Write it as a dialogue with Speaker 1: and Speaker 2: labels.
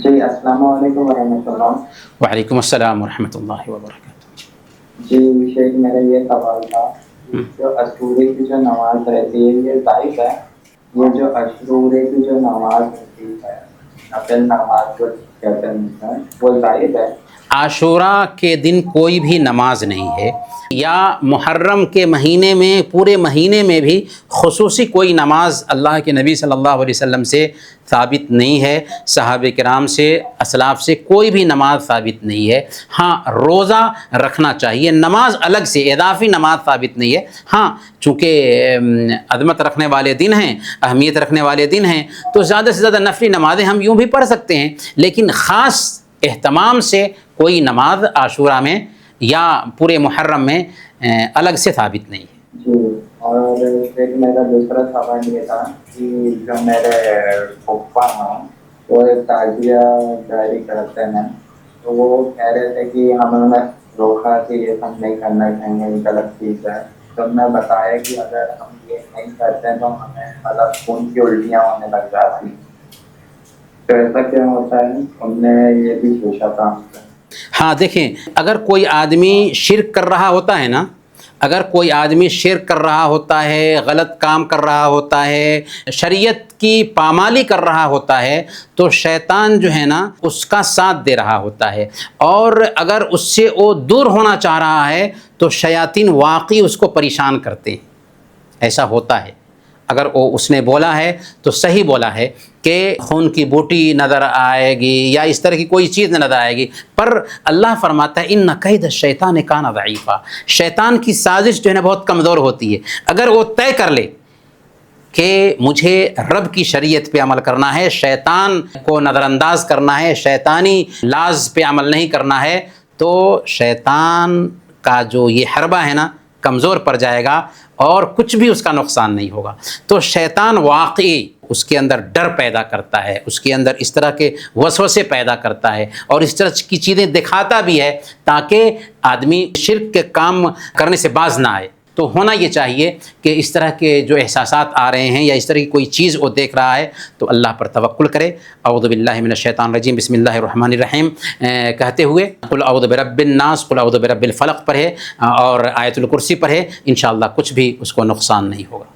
Speaker 1: جی السلام علیکم ورحمۃ اللہ۔
Speaker 2: وعلیکم السلام ورحمۃ اللہ وبرکاتہ۔
Speaker 1: جی شیخ، میرا یہ سوال تھا کہ جو عاشورے کی جو نماز رہتی ہے یہ ضعیف ہے؟ یہ جو عاشورے کی جو نماز ہوتی ہے، نفل نماز جو کہتے ہیں، وہ ضعیف ہے؟
Speaker 2: عاشوراء کے دن کوئی بھی نماز نہیں ہے، یا محرم کے مہینے میں پورے مہینے میں بھی خصوصی کوئی نماز اللہ کے نبی صلی اللہ علیہ وسلم سے ثابت نہیں ہے، صحابہ کرام سے، اسلاف سے کوئی بھی نماز ثابت نہیں ہے۔ ہاں روزہ رکھنا چاہیے، نماز الگ سے اضافی نماز ثابت نہیں ہے۔ ہاں چونکہ عظمت رکھنے والے دن ہیں، اہمیت رکھنے والے دن ہیں، تو زیادہ سے زیادہ نفلی نمازیں ہم یوں بھی پڑھ سکتے ہیں، لیکن خاص اہتمام سے کوئی نماز عاشوراء میں یا پورے محرم میں الگ سے ثابت نہیں ہے۔
Speaker 1: جی، اور ایک میرا دوسرا سوال یہ تھا کہ جو میرے پھپھا ہیں وہ ایک تعزیہ جاری کرتے ہیں، تو وہ کہہ رہے تھے کہ ہمیں نے روکا کہ یہ سب نہیں کرنا چاہیے، یہ غلط چیز ہے۔ تو میں بتایا کہ اگر ہم یہ نہیں کرتے ہیں تو ہمیں مطلب خون کی الٹیاں ہونے لگ جاتی ہیں، تو ایسا کیا ہوتا ہے؟ ہم نے یہ بھی پوچھا تھا ہم سے۔
Speaker 2: ہاں دیکھیں، اگر کوئی آدمی شرک کر رہا ہوتا ہے نا، اگر کوئی آدمی شرک کر رہا ہوتا ہے، غلط کام کر رہا ہوتا ہے، شریعت کی پامالی کر رہا ہوتا ہے، تو شیطان جو ہے نا اس کا ساتھ دے رہا ہوتا ہے، اور اگر اس سے وہ دور ہونا چاہ رہا ہے تو شیاطین واقعی اس کو پریشان کرتے ہیں۔ ایسا ہوتا ہے، اگر اس نے بولا ہے تو صحیح بولا ہے کہ خون کی بوٹی نظر آئے گی یا اس طرح کی کوئی چیز نظر آئے گی، پر اللہ فرماتا ہے ان کید الشیطان کان ضعیفا، شیطان کی سازش جو ہے نا بہت کمزور ہوتی ہے۔ اگر وہ طے کر لے کہ مجھے رب کی شریعت پہ عمل کرنا ہے، شیطان کو نظر انداز کرنا ہے، شیطانی لاز پہ عمل نہیں کرنا ہے، تو شیطان کا جو یہ حربہ ہے نا کمزور پڑ جائے گا اور کچھ بھی اس کا نقصان نہیں ہوگا۔ تو شیطان واقعی اس کے اندر ڈر پیدا کرتا ہے، اس کے اندر اس طرح کے وسوسے پیدا کرتا ہے اور اس طرح کی چیزیں دکھاتا بھی ہے تاکہ آدمی شرک کے کام کرنے سے باز نہ آئے۔ تو ہونا یہ چاہیے کہ اس طرح کے جو احساسات آ رہے ہیں یا اس طرح کی کوئی چیز وہ دیکھ رہا ہے تو اللہ پر توکل کرے۔ اعوذ باللہ من الشیطان الرجیم، بسم اللہ الرحمن الرحیم کہتے ہوئے قل اعوذ برب الناس، قل اعوذ برب الفلق پڑھے اور آیت الکرسی پڑھے، انشاءاللہ کچھ بھی اس کو نقصان نہیں ہوگا۔